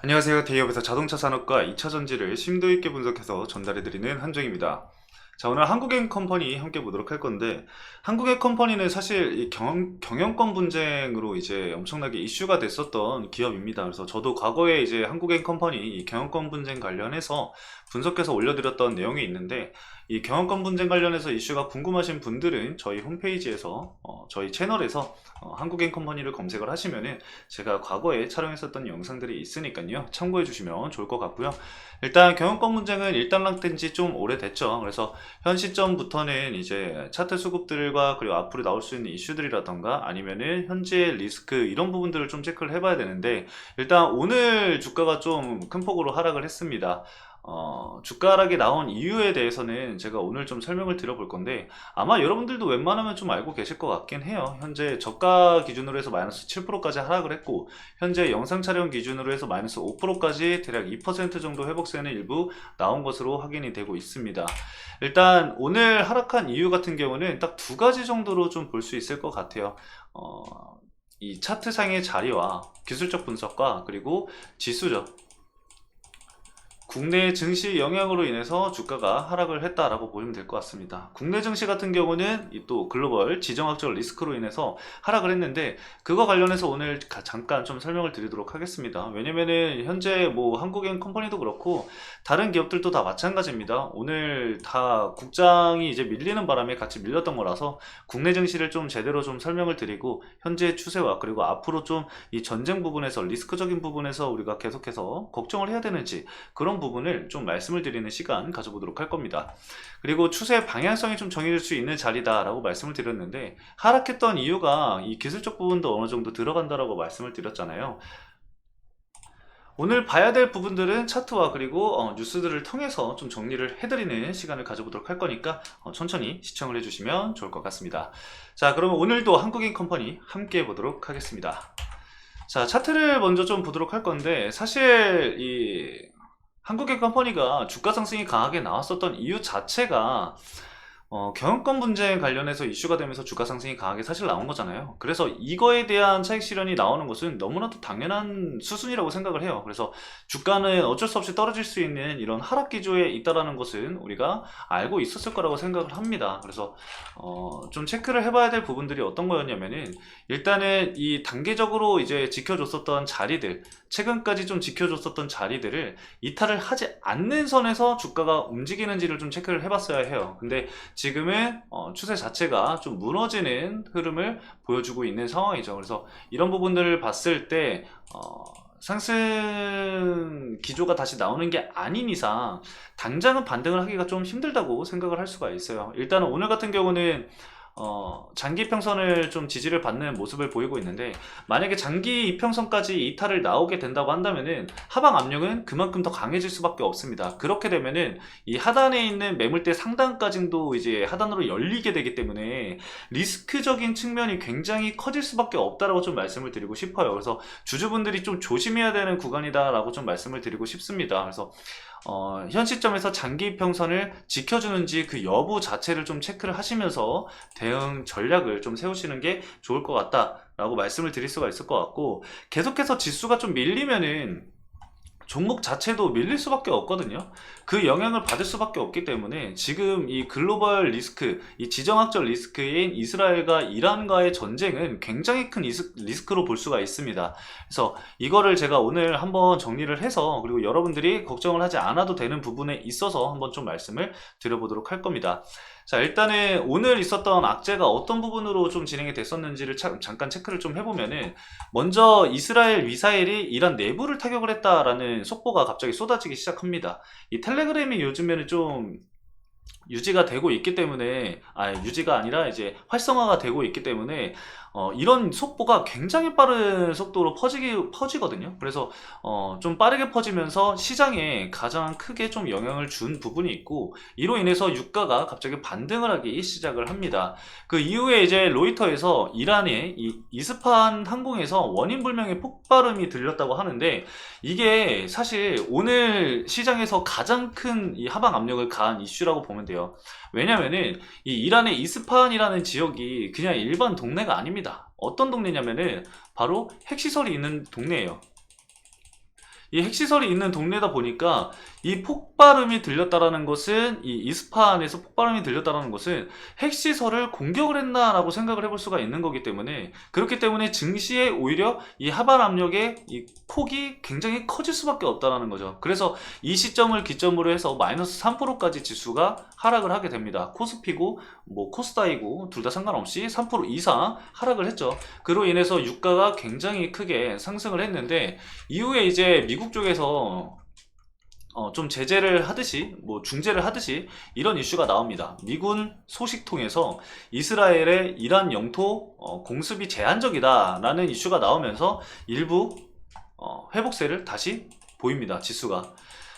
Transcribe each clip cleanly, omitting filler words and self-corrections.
안녕하세요. 대기업에서 자동차 산업과 2차 전지를 심도 있게 분석해서 전달해드리는 한정입니다. 자, 오늘 한국엔 컴퍼니 함께 보도록 할 건데, 한국엔 컴퍼니는 사실 이 경영권 분쟁으로 이제 엄청나게 이슈가 됐었던 기업입니다. 그래서 저도 과거에 이제 한국엔 컴퍼니 이 경영권 분쟁 관련해서 분석해서 올려드렸던 내용이 있는데, 이 경영권 분쟁 관련해서 이슈가 궁금하신 분들은 저희 홈페이지에서 저희 채널에서 한국엔 컴퍼니를 검색을 하시면은 제가 과거에 촬영했었던 영상들이 있으니까요, 참고해 주시면 좋을 것 같고요. 일단 경영권 분쟁은 일단락된 지 좀 오래됐죠. 그래서 현 시점부터는 이제 차트 수급들과 그리고 앞으로 나올 수 있는 이슈들이라던가 아니면은 현재 리스크 이런 부분들을 좀 체크를 해봐야 되는데, 일단 오늘 주가가 좀 큰 폭으로 하락을 했습니다. 주가 하락이 나온 이유에 대해서는 제가 오늘 좀 설명을 드려볼 건데, 아마 여러분들도 웬만하면 좀 알고 계실 것 같긴 해요. 현재 저가 기준으로 해서 마이너스 7%까지 하락을 했고, 현재 영상 촬영 기준으로 해서 마이너스 5%까지 대략 2% 정도 회복세는 일부 나온 것으로 확인이 되고 있습니다. 일단 오늘 하락한 이유 같은 경우는 딱 두 가지 정도로 좀 볼 수 있을 것 같아요. 어, 이 차트상의 자리와 기술적 분석과 그리고 지수적 국내 증시 영향으로 인해서 주가가 하락을 했다라고 보시면 될 것 같습니다. 국내 증시 같은 경우는 이 또 글로벌 지정학적 리스크로 인해서 하락을 했는데, 그거 관련해서 오늘 잠깐 좀 설명을 드리도록 하겠습니다. 왜냐면은 현재 뭐 한국엔 컴퍼니도 그렇고 다른 기업들도 다 마찬가지입니다. 오늘 다 국장이 이제 밀리는 바람에 같이 밀렸던 거라서 국내 증시를 좀 제대로 좀 설명을 드리고, 현재 추세와 그리고 앞으로 좀 이 전쟁 부분에서 리스크적인 부분에서 우리가 계속해서 걱정을 해야 되는지 그런 부분을 좀 말씀을 드리는 시간 가져보도록 할 겁니다. 그리고 추세 방향성이 좀 정해질 수 있는 자리다라고 말씀을 드렸는데, 하락했던 이유가 이 기술적 부분도 어느 정도 들어간다라고 말씀을 드렸잖아요. 오늘 봐야 될 부분들은 차트와 그리고 뉴스들을 통해서 좀 정리를 해드리는 시간을 가져보도록 할 거니까 천천히 시청을 해주시면 좋을 것 같습니다. 자, 그러면 오늘도 한국인 컴퍼니 함께 보도록 하겠습니다. 자, 차트를 먼저 좀 보도록 할 건데, 사실 이 한국의 컴퍼니가 주가 상승이 강하게 나왔었던 이유 자체가 경영권 분쟁 관련해서 이슈가 되면서 주가 상승이 강하게 사실 나온 거잖아요. 그래서 이거에 대한 차익 실현이 나오는 것은 너무나도 당연한 수순이라고 생각을 해요. 그래서 주가는 어쩔 수 없이 떨어질 수 있는 이런 하락 기조에 있다라는 것은 우리가 알고 있었을 거라고 생각을 합니다. 그래서 좀 체크를 해봐야 될 부분들이 어떤 거였냐면은, 일단은 이 단계적으로 이제 지켜줬었던 자리들, 최근까지 좀 지켜줬었던 자리들을 이탈을 하지 않는 선에서 주가가 움직이는지를 좀 체크를 해봤어야 해요. 근데 지금은 추세 자체가 좀 무너지는 흐름을 보여주고 있는 상황이죠. 그래서 이런 부분들을 봤을 때 상승 기조가 다시 나오는 게 아닌 이상 당장은 반등을 하기가 좀 힘들다고 생각을 할 수가 있어요. 일단은 오늘 같은 경우는 장기 이평선을 좀 지지를 받는 모습을 보이고 있는데, 만약에 장기 이평선까지 이탈을 나오게 된다고 한다면은 하방 압력은 그만큼 더 강해질 수밖에 없습니다. 그렇게 되면은 이 하단에 있는 매물대 상단까지도 이제 하단으로 열리게 되기 때문에 리스크적인 측면이 굉장히 커질 수밖에 없다라고 좀 말씀을 드리고 싶어요. 그래서 주주분들이 좀 조심해야 되는 구간이다라고 좀 말씀을 드리고 싶습니다. 그래서 현 시점에서 장기 이평선을 지켜주는지 그 여부 자체를 좀 체크를 하시면서 대응 전략을 좀 세우시는 게 좋을 것 같다라고 말씀을 드릴 수가 있을 것 같고, 계속해서 지수가 좀 밀리면은 종목 자체도 밀릴 수밖에 없거든요. 그 영향을 받을 수밖에 없기 때문에 지금 이 글로벌 리스크, 이 지정학적 리스크인 이스라엘과 이란과의 전쟁은 굉장히 큰 리스크로 볼 수가 있습니다. 그래서 이거를 제가 오늘 한번 정리를 해서, 그리고 여러분들이 걱정을 하지 않아도 되는 부분에 있어서 한번 좀 말씀을 드려보도록 할 겁니다. 자, 일단은 오늘 있었던 악재가 어떤 부분으로 좀 진행이 됐었는지를 잠깐 체크를 좀 해보면은, 먼저 이스라엘 미사일이 이란 내부를 타격을 했다라는 속보가 갑자기 쏟아지기 시작합니다. 이 텔레그램이 요즘에는 좀 유지가 되고 있기 때문에, 유지가 아니라 이제 활성화가 되고 있기 때문에 이런 속보가 굉장히 빠른 속도로 퍼지거든요. 그래서 좀 빠르게 퍼지면서 시장에 가장 크게 좀 영향을 준 부분이 있고, 이로 인해서 유가가 갑자기 반등을 하기 시작을 합니다. 그 이후에 이제 로이터에서 이란의 이 이스파한 항공에서 원인 불명의 폭발음이 들렸다고 하는데, 이게 사실 오늘 시장에서 가장 큰 이 하방 압력을 가한 이슈라고 보면 돼요. 왜냐면은 이 이란의 이스파한이라는 지역이 그냥 일반 동네가 아닙니다. 어떤 동네냐면은 바로 핵시설이 있는 동네예요. 이 핵시설이 있는 동네다 보니까 이 폭발음이 들렸다라는 것은, 이 이스파한에서 폭발음이 들렸다라는 것은 핵시설을 공격을 했나라고 생각을 해볼 수가 있는 거기 때문에, 그렇기 때문에 증시에 오히려 이 하반 압력의 이 폭이 굉장히 커질 수밖에 없다라는 거죠. 그래서 이 시점을 기점으로 해서 마이너스 3%까지 지수가 하락을 하게 됩니다. 코스피고 뭐 코스다이고 둘 다 상관없이 3% 이상 하락을 했죠. 그로 인해서 유가가 굉장히 크게 상승을 했는데, 이후에 이제 미국 쪽에서 좀 제재를 하듯이, 뭐 중재를 하듯이 이런 이슈가 나옵니다. 미군 소식통에서 이스라엘의 이란 영토 공습이 제한적이다라는 이슈가 나오면서 일부 회복세를 다시 보입니다. 지수가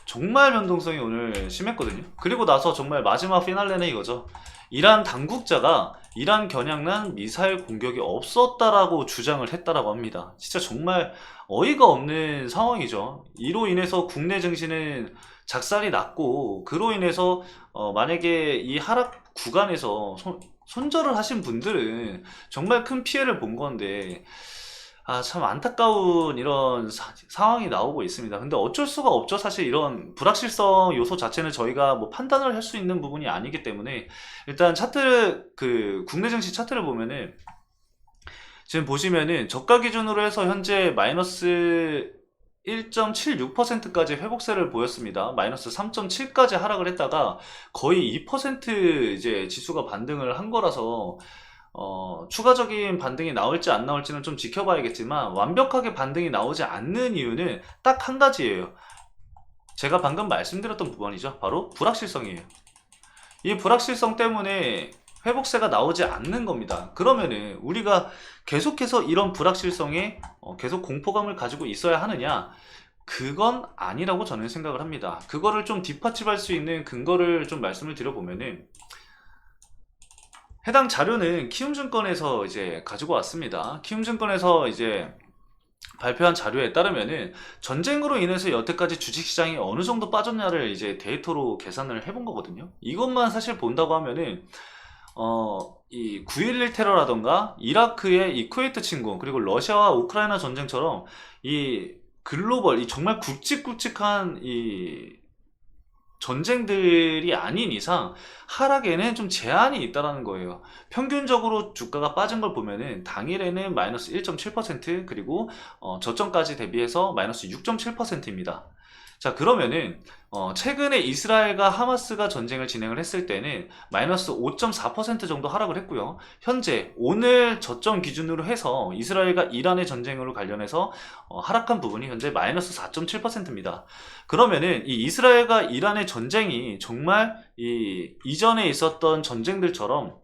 정말 변동성이 오늘 심했거든요. 그리고 나서 정말 마지막 피날레는 이거죠. 이란 당국자가 이란 겨냥난 미사일 공격이 없었다라고 주장을 했다라고 합니다. 진짜 정말 어이가 없는 상황이죠. 이로 인해서 국내 증시는 작살이 났고, 그로 인해서 만약에 이 하락 구간에서 손절을 하신 분들은 정말 큰 피해를 본 건데, 참 안타까운 이런 상황이 나오고 있습니다. 근데 어쩔 수가 없죠. 사실 이런 불확실성 요소 자체는 저희가 뭐 판단을 할 수 있는 부분이 아니기 때문에, 일단 차트를, 국내 증시 차트를 보면은, 지금 보시면은 저가 기준으로 해서 현재 마이너스 1.76%까지 회복세를 보였습니다. 마이너스 3.7까지 하락을 했다가 거의 2% 이제 지수가 반등을 한 거라서, 추가적인 반등이 나올지 안 나올지는 좀 지켜봐야겠지만, 완벽하게 반등이 나오지 않는 이유는 딱 한 가지예요. 제가 방금 말씀드렸던 부분이죠. 바로 불확실성이에요. 이 불확실성 때문에 회복세가 나오지 않는 겁니다. 그러면은 우리가 계속해서 이런 불확실성에 계속 공포감을 가지고 있어야 하느냐? 그건 아니라고 저는 생각을 합니다. 그거를 좀 뒷받침할 수 있는 근거를 좀 말씀을 드려보면은, 해당 자료는 키움증권에서 이제 가지고 왔습니다. 키움증권에서 이제 발표한 자료에 따르면은 전쟁으로 인해서 여태까지 주식시장이 어느 정도 빠졌냐를 이제 데이터로 계산을 해본 거거든요. 이것만 사실 본다고 하면은 이 9.11 테러라던가 이라크의 이 쿠웨이트 침공, 그리고 러시아와 우크라이나 전쟁처럼 이 글로벌, 이 정말 굵직굵직한 이 전쟁들이 아닌 이상 하락에는 좀 제한이 있다라는 거예요. 평균적으로 주가가 빠진 걸 보면은 당일에는 마이너스 1.7%, 그리고 저점까지 대비해서 마이너스 6.7%입니다. 자, 그러면은 최근에 이스라엘과 하마스가 전쟁을 진행을 했을 때는 마이너스 5.4% 정도 하락을 했고요. 현재 오늘 저점 기준으로 해서 이스라엘과 이란의 전쟁으로 관련해서 하락한 부분이 현재 마이너스 4.7%입니다. 그러면은 이 이스라엘과 이란의 전쟁이 정말 이전에 있었던 전쟁들처럼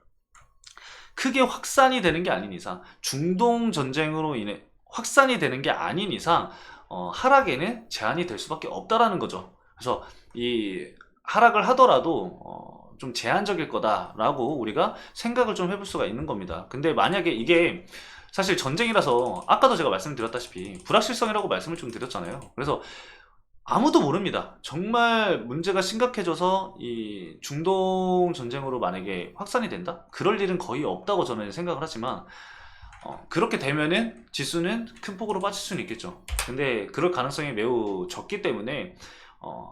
크게 확산이 되는 게 아닌 이상, 중동 전쟁으로 인해 확산이 되는 게 아닌 이상 하락에는 제한이 될 수밖에 없다라는 거죠. 그래서 이 하락을 하더라도 좀 제한적일 거다라고 우리가 생각을 좀 해볼 수가 있는 겁니다. 근데 만약에 이게 사실 전쟁이라서, 아까도 제가 말씀드렸다시피 불확실성이라고 말씀을 좀 드렸잖아요. 그래서 아무도 모릅니다. 정말 문제가 심각해져서 이 중동 전쟁으로 만약에 확산이 된다? 그럴 일은 거의 없다고 저는 생각을 하지만, 그렇게 되면은 지수는 큰 폭으로 빠질 수는 있겠죠. 근데 그럴 가능성이 매우 적기 때문에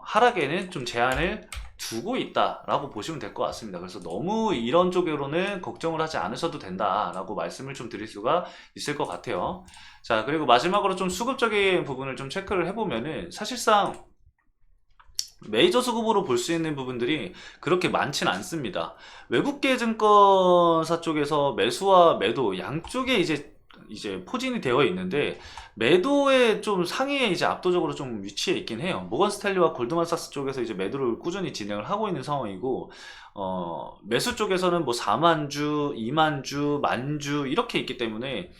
하락에는 좀 제한을 두고 있다라고 보시면 될 것 같습니다. 그래서 너무 이런 쪽으로는 걱정을 하지 않으셔도 된다라고 말씀을 좀 드릴 수가 있을 것 같아요. 자, 그리고 마지막으로 좀 수급적인 부분을 좀 체크를 해보면은, 사실상 메이저 수급으로 볼 수 있는 부분들이 그렇게 많진 않습니다. 외국계 증권사 쪽에서 매수와 매도 양쪽에 이제 포진이 되어 있는데, 매도에 좀 상위에 이제 압도적으로 좀 위치해 있긴 해요. 모건 스탠리와 골드만삭스 쪽에서 이제 매도를 꾸준히 진행을 하고 있는 상황이고, 매수 쪽에서는 뭐 4만 주, 2만 주, 만 주 이렇게 있기 때문에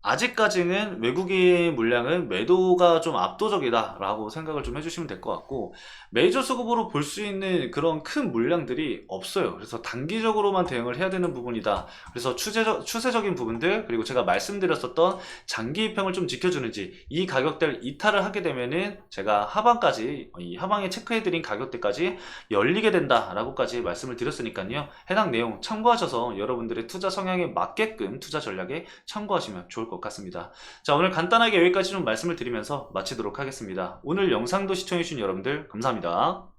아직까지는 외국인 물량은 매도가 좀 압도적이다 라고 생각을 좀 해주시면 될 것 같고, 메이저 수급으로 볼 수 있는 그런 큰 물량들이 없어요. 그래서 단기적으로만 대응을 해야 되는 부분이다. 그래서 추세적인 부분들, 그리고 제가 말씀드렸었던 장기 입형을 좀 지켜주는지, 이 가격대를 이탈을 하게 되면은 제가 하방까지, 이 하방에 체크해드린 가격대까지 열리게 된다 라고까지 말씀을 드렸으니까요. 해당 내용 참고하셔서 여러분들의 투자 성향에 맞게끔 투자 전략에 참고하시면 좋을 것 같아요. 것 같습니다. 자, 오늘 간단하게 여기까지 좀 말씀을 드리면서 마치도록 하겠습니다. 오늘 영상도 시청해주신 여러분들 감사합니다.